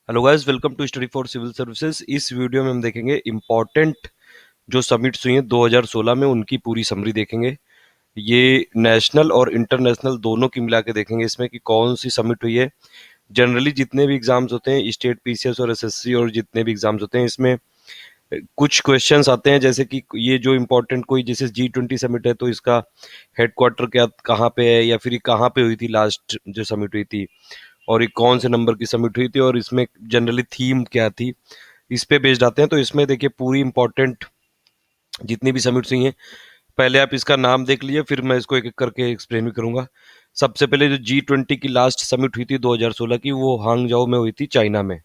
Hello guys, welcome to study for civil services. इस video में हम देखेंगे इम्पोर्टेंट जो समिट्स हुई हैं 2016 में, उनकी पूरी समरी देखेंगे। ये नेशनल और इंटरनेशनल दोनों की मिला के देखेंगे इसमें कि कौन सी समिट हुई है। जनरली जितने भी एग्जाम्स होते हैं, स्टेट पीसीएस और एसएससी और जितने भी एग्जाम्स होते हैं, इसमें कुछ क्वेश्चंस आते हैं, जैसे कि ये जो इम्पोर्टेंट कोई जैसे G20 समिट है तो इसका हेडक्वार्टर क्या कहाँ पे है, या फिर ये कहाँ पे हुई थी लास्ट जो समिट हुई थी, और ये कौन से नंबर की समिट हुई थी, और इसमें जनरली थीम क्या थी, इस पे बेस्ड आते हैं। तो इसमें देखिए पूरी इंपॉर्टेंट जितनी भी समिट्स हुई हैं, पहले आप इसका नाम देख लीजिए, फिर मैं इसको एक एक करके एक्सप्लेन भी करूंगा। सबसे पहले जो G20 की लास्ट समिट हुई थी 2016 की, वो हांगजाओ में हुई थी, चाइना में।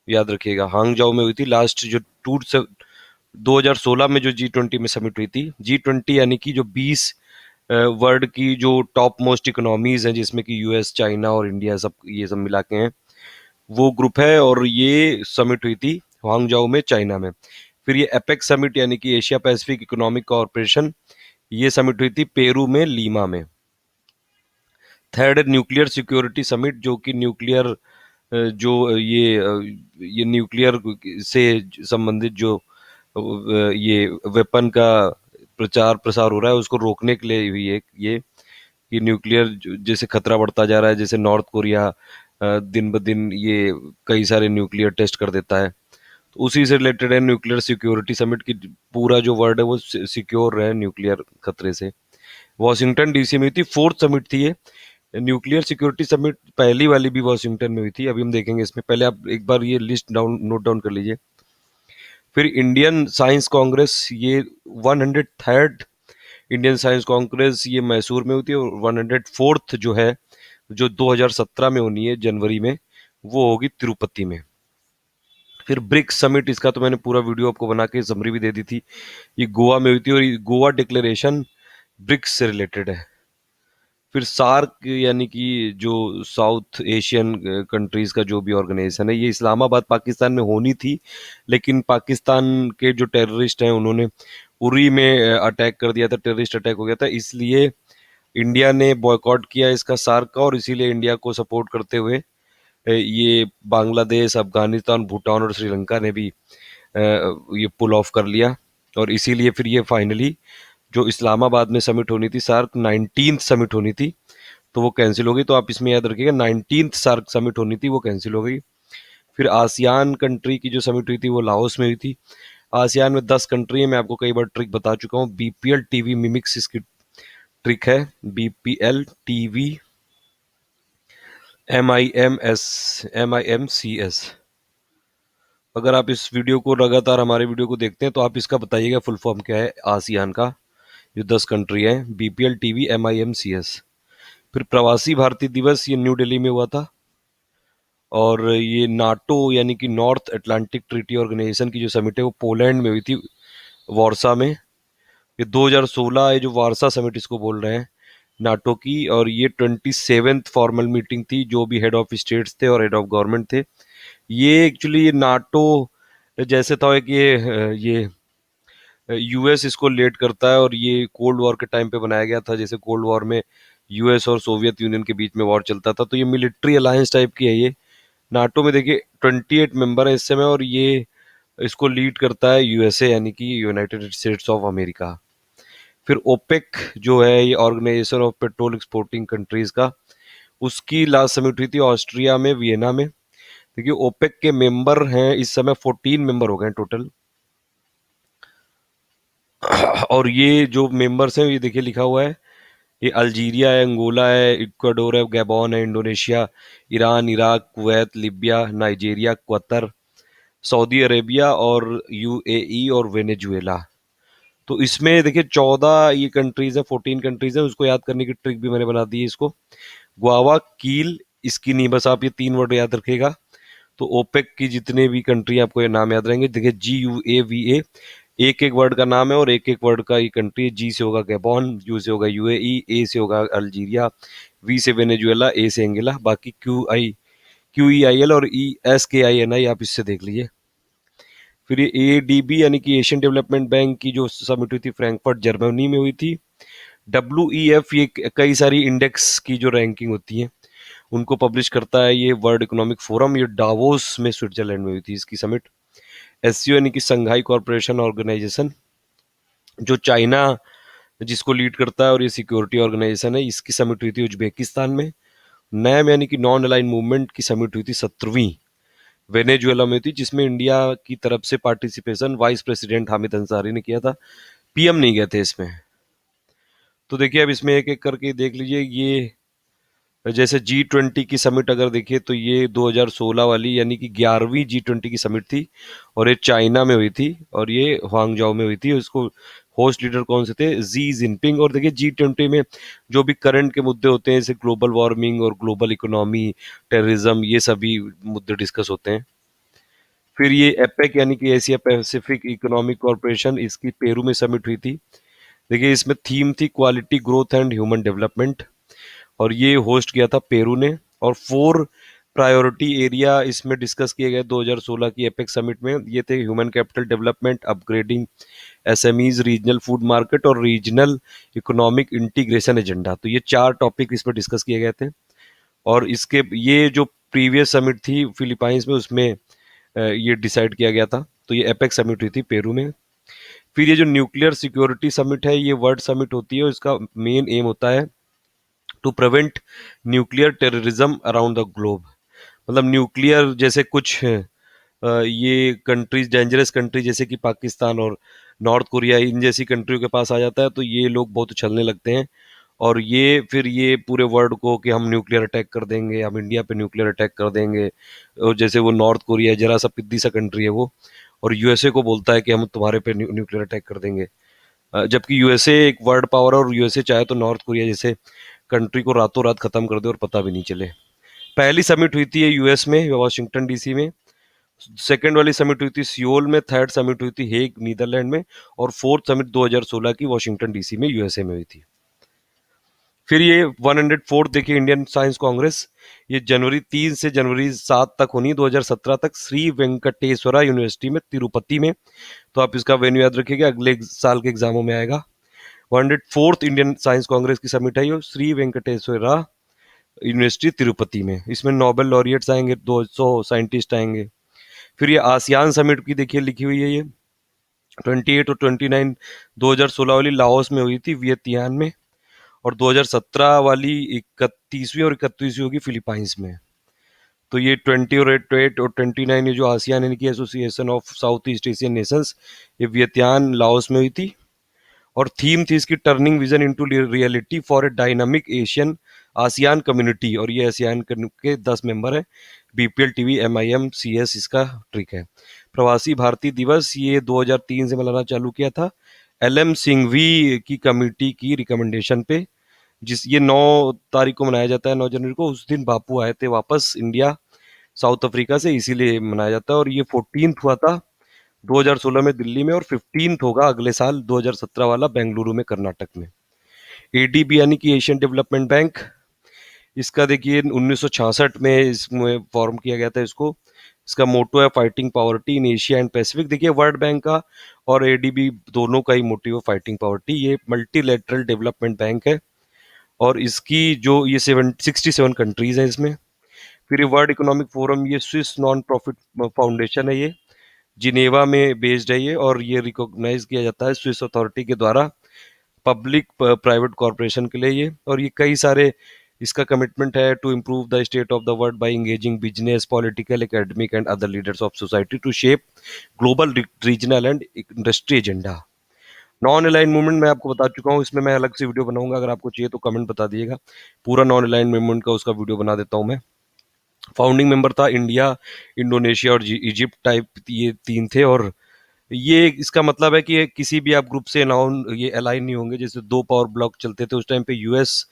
याद रखिएगा, हांगजाओ में हुई थी लास्ट जो टूर से 2016 में जो G20 में समिट हुई थी। G20 यानी कि जो 20 वर्ल्ड की जो टॉप मोस्ट इकोनॉमीज हैं, जिसमें कि यूएस, चाइना और इंडिया सब ये सब मिला के हैं, वो ग्रुप है। और ये समिट हुई थी हांगजाओ में, चाइना में। फिर ये एपेक समिट यानी कि एशिया पैसिफिक इकोनॉमिक कॉरपोरेशन, ये समिट हुई थी पेरू में, लीमा में। थर्ड, न्यूक्लियर सिक्योरिटी समिट, जो कि न्यूक्लियर जो ये न्यूक्लियर से संबंधित जो ये वेपन का प्रचार प्रसार हो रहा है, उसको रोकने के लिए हुई है ये कि न्यूक्लियर जैसे खतरा बढ़ता जा रहा है, जैसे नॉर्थ कोरिया दिन ब दिन ये कई सारे न्यूक्लियर टेस्ट कर देता है, तो उसी से रिलेटेड है न्यूक्लियर सिक्योरिटी समिट की। पूरा जो वर्ल्ड है वो सिक्योर रहे न्यूक्लियर खतरे से। वॉशिंगटन डीसी में हुई थी, फोर्थ समिट थी ये। न्यूक्लियर सिक्योरिटी समिट पहली वाली भी वॉशिंगटन में हुई थी, अभी हम देखेंगे इसमें। पहले आप एक बार ये लिस्ट नोट डाउन कर लीजिए। फिर इंडियन साइंस कांग्रेस, ये 103rd इंडियन साइंस कांग्रेस, ये मैसूर में होती है। और 104th जो है, जो 2017 में होनी है जनवरी में, वो होगी तिरुपति में। फिर ब्रिक्स समिट, इसका तो मैंने पूरा वीडियो आपको बना के समरी भी दे दी थी। ये गोवा में हुई थी, और ये गोवा डिक्लेरेशन ब्रिक्स से रिलेटेड है। फिर सार्क यानी कि जो साउथ एशियन कंट्रीज का जो भी ऑर्गेनाइजेशन है, ये इस्लामाबाद पाकिस्तान में होनी थी, लेकिन पाकिस्तान के जो टेररिस्ट हैं उन्होंने उरी में अटैक कर दिया था, टेररिस्ट अटैक हो गया था, इसलिए इंडिया ने बॉयकॉट किया इसका सार्क का। और इसीलिए इंडिया को सपोर्ट करते हुए ये बांग्लादेश, अफगानिस्तान, भूटान और श्रीलंका ने भी ये पुल ऑफ कर लिया। और इसीलिए फिर ये फाइनली जो इस्लामाबाद में समिट होनी थी, सार्क 19th समिट होनी थी, तो वो कैंसिल हो गई। तो आप इसमें याद रखिएगा, 19th सार्क समिट होनी थी, वो कैंसिल हो गई। फिर आसियान कंट्री की जो समिट हुई थी वो लाओस में हुई थी। आसियान में 10 कंट्री है, मैं आपको कई बार ट्रिक बता चुका हूँ। बीपीएल टीवी मिमिक्स इसकी ट्रिक है, बीपीएल टीवी MIMS। अगर आप इस वीडियो को लगातार हमारे वीडियो को देखते हैं तो आप इसका बताइएगा फुल फॉर्म क्या है आसियान का। जो 10 कंट्री है, बीपीएल टीवी MIMCS। फिर प्रवासी भारतीय दिवस, ये न्यू दिल्ली में हुआ था। और ये नाटो यानी कि नॉर्थ अटलांटिक ट्रीटी ऑर्गेनाइजेशन की जो समिट है वो पोलैंड में हुई थी, वार्सा में। ये 2016, ये जो वार्सा समिट इसको बोल रहे हैं नाटो की, और ये 27th फॉर्मल मीटिंग थी। जो भी हेड ऑफ स्टेट्स थे और हेड ऑफ गवर्नमेंट थे, ये एक्चुअली ये नाटो जैसे था कि ये यूएस इसको लीड करता है, और ये कोल्ड वॉर के टाइम पे बनाया गया था। जैसे कोल्ड वॉर में यूएस और सोवियत यूनियन के बीच में वॉर चलता था, तो ये मिलिट्री अलायंस टाइप की है ये। नाटो में देखिए 28 मेंबर है इस समय, और ये इसको लीड करता है यूएसए यानी कि यूनाइटेड स्टेट्स ऑफ अमेरिका। फिर ओपेक जो है, ये organization of petrol exporting countries का, उसकी लास्ट समिट हुई थी ऑस्ट्रिया में, वियना में। देखिए ओपेक के मेंबर हैं इस समय 14 मेंबर हो गए टोटल। और ये जो मेंबर्स हैं, ये देखिए लिखा हुआ है, ये अल्जीरिया है, अंगोला है, इक्वाडोर है, गैबॉन है, Indonesia, Iran, Iraq, Kuwait, Libya, Nigeria, Qatar, Saudi Arabia और यूएई और वेनेजुएला। तो इसमें देखिए 14 ये कंट्रीज है, 14 कंट्रीज है। उसको याद करने की ट्रिक भी मैंने बना दी है इसको। गुआवा कील, इसकी नहीं, बस आप ये 3 वर्ड याद रखिएगा। तो ओपेक की जितने भी कंट्री आपको ये नाम याद रहेंगे। देखिए GUAVA, एक एक वर्ड का नाम है और एक एक वर्ड का ये कंट्री। जी से होगा गैबॉन, यू से होगा यूएई, ए से होगा अल्जीरिया, वी से वेनेजुएला, ए से एंगेला, बाकी QEIL और ESKINI आप इससे देख लीजिए। फिर ये ADB यानी कि एशियन डेवलपमेंट बैंक की जो समिट हुई थी फ्रैंकफर्ट जर्मनी में हुई थी। WEF, ये कई सारी इंडेक्स की जो रैंकिंग होती है उनको पब्लिश करता है ये वर्ल्ड इकोनॉमिक फोरम। ये डावोस में स्विट्जरलैंड में हुई थी इसकी समिट। एससीओ यानी कि संघाई कॉर्पोरेशन ऑर्गेनाइजेशन, जो चाइना जिसको लीड करता है और ये सिक्योरिटी ऑर्गेनाइजेशन है, इसकी समिट हुई थी उज्बेकिस्तान में। नैम यानी कि नॉन अलाइन मूवमेंट की समिट हुई थी 17वीं वेनेजुएला में थी, जिसमें इंडिया की तरफ से participation vice president Hamid Ansari ने किया था, पीएम नहीं गए थे इसमें। तो देखिए अब इसमें एक एक करके देख लीजिए। ये जैसे G20 की समिट अगर देखिए तो ये 2016 वाली यानी कि 11वीं G20 की समिट थी, और ये चाइना में हुई थी और ये हुआंगजाओ में हुई थी। उसको होस्ट लीडर कौन से थे? Xi Jinping. और देखिए G20 में जो भी करंट के मुद्दे होते हैं जैसे ग्लोबल वार्मिंग और ग्लोबल इकोनॉमी, टेररिज्म, ये सभी मुद्दे डिस्कस होते हैं। फिर ये एपेक यानी कि एशिया पैसिफिक इकोनॉमिक कॉरपोरेशन, इसकी पेरू में समिट हुई थी। देखिए इसमें थीम थी quality growth and human development, और ये होस्ट किया था पेरू ने। और 4 प्रायोरिटी एरिया इसमें डिस्कस किए गए 2016 की एपेक समिट में। ये थे human capital development, upgrading SMEs, regional food market और रीजनल इकोनॉमिक इंटीग्रेशन एजेंडा। तो ये 4 टॉपिक इसमें डिस्कस किए गए थे। और इसके ये जो प्रीवियस समिट थी फिलीपाइंस में, उसमें ये डिसाइड किया गया था। तो ये एपेक समिट हुई थी पेरू में। फिर ये जो न्यूक्लियर सिक्योरिटी समिट है, ये वर्ल्ड समिट होती है और इसका मेन एम होता है to prevent nuclear terrorism around the globe. मतलब न्यूक्लियर जैसे कुछ ये कंट्रीज, डेंजरस कंट्री जैसे कि पाकिस्तान और नॉर्थ कोरिया, इन जैसी कंट्रियों के पास आ जाता है तो ये लोग बहुत उछलने लगते हैं। और ये फिर ये पूरे वर्ल्ड को कि हम न्यूक्लियर अटैक कर देंगे, हम इंडिया पे न्यूक्लियर अटैक कर देंगे। और जैसे वो नॉर्थ कोरिया जरा सा पिद्दी सा कंट्री है वो, और यूएसए को बोलता है कि हम तुम्हारे पे न्यूक्लियर अटैक कर देंगे। जबकि यूएसए एक वर्ल्ड पावर है और यूएसए चाहे तो नॉर्थ कोरिया जैसे कंट्री को रातों रात खत्म कर दे और पता भी नहीं चले। पहली समिट हुई थी ये यूएस में, वाशिंगटन डीसी में। सेकेंड वाली समिट हुई थी सियोल में। थर्ड समिट हुई थी हेग नीदरलैंड में। और फोर्थ समिट 2016 की वाशिंगटन डीसी में यूएसए में हुई थी। फिर ये 104 देखिए इंडियन साइंस कांग्रेस, ये जनवरी 3 से जनवरी 7 तक होनी, 2017 तक, श्री वेंकटेश्वरा यूनिवर्सिटी में तिरुपति में। तो आप इसका वेन्यू याद रखिएगा, अगले साल के एग्जामों में आएगा। 104th इंडियन साइंस कांग्रेस की समिट है ये, श्री वेंकटेश्वरा यूनिवर्सिटी तिरुपति में। इसमें नोबेल लॉरियट्स आएंगे, 200 साइंटिस्ट आएंगे। फिर ये आसियान समिट की देखिए लिखी हुई है ये 28 और 29 2016 वाली लाओस में हुई थी, वियतनाम में। और 2017 वाली 31वीं और 31वीं होगी फिलीपाइंस में। तो ये 20 और 8 और 29 ये जो आसियान यानी कि association of south east Asian Nations, ये वियतनाम लाओस में हुई थी। और थीम थी इसकी turning vision into reality for a dynamic Asian ASEAN community. और ये आसियान के 10 मेंबर हैं। बीपीएल टीवी एमआईएम सीएस इसका ट्रिक है। प्रवासी भारतीय दिवस ये 2003 से मनाना चालू किया था, एलएम सिंघवी की कमेटी की रिकमेंडेशन पे। जिस ये 9 तारीख को मनाया जाता है, 9 जनवरी को। उस दिन बापू आए थे वापस इंडिया साउथ अफ्रीका से, इसीलिए मनाया जाता है। और ये 14th हुआ था 2016 में दिल्ली में, और 15th होगा अगले साल 2017 वाला बेंगलुरु में कर्नाटक में। एडीबी यानी कि एशियन डेवलपमेंट बैंक, इसका देखिए 1966 में इसमें फॉर्म किया गया था इसको। इसका मोटो है fighting poverty in Asia and Pacific. देखिए वर्ल्ड बैंक का और एडीबी दोनों का ही मोटिव है फाइटिंग पॉवर्टी। ये मल्टीलेटरल डेवलपमेंट बैंक है और इसकी जो ये 67 कंट्रीज हैं इसमें। फिर ये वर्ल्ड इकोनॉमिक फोरम, ये स्विस नॉन प्रॉफिट फाउंडेशन है, ये जिनेवा में बेस्ड है ये। और ये रिकॉग्नाइज किया जाता है स्विस अथॉरिटी के द्वारा पब्लिक प्राइवेट कॉरपोरेशन के लिए ये। और ये कई सारे इसका कमिटमेंट है to improve the state of the world by engaging business, political, academic and other leaders of society to shape global, regional and industry agenda. Non align movement मैं आपको बता चुका हूँ, इसमें मैं अलग से वीडियो बनाऊंगा, अगर आपको चाहिए तो कमेंट बता दिएगा। पूरा नॉन अलाइन मूवमेंट का उसका वीडियो बना देता हूँ मैं। फाउंडिंग मेंबर था इंडिया, इंडोनेशिया और इजिप्ट टाइप, ये 3 थे। और ये इसका मतलब है कि ये किसी भी आप ग्रुप से नॉन ये अलाइन नहीं होंगे। जैसे 2 पावर ब्लॉक चलते थे उस टाइम पे, यूएस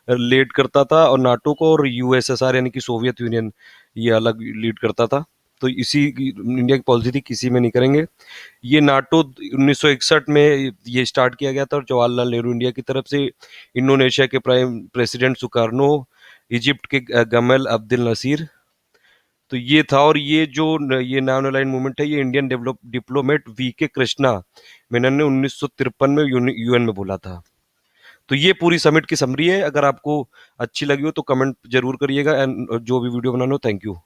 लीड करता था और नाटो को, और यूएसएसआर यानी कि सोवियत यूनियन ये अलग लीड करता था। तो इसी इंडिया की पॉलिसी थी किसी में नहीं करेंगे। ये नाटो 1961 में ये स्टार्ट किया गया था, और जवाहरलाल नेहरू इंडिया की तरफ से, इंडोनेशिया के प्राइम प्रेसिडेंट सुकार्नो, इजिप्ट के गमल अब्दुल नसीर। तो ये था। और ये जो ये नॉन अलाइन मूवमेंट है, ये इंडियन डेवलप डिप्लोमेट वी के कृष्णा मेनन ने 1953 में यूएन में बोला था। तो ये पूरी समिट की समरी है। अगर आपको अच्छी लगी हो तो कमेंट जरूर करिएगा, एंड जो भी वीडियो बनाना हो। Thank you.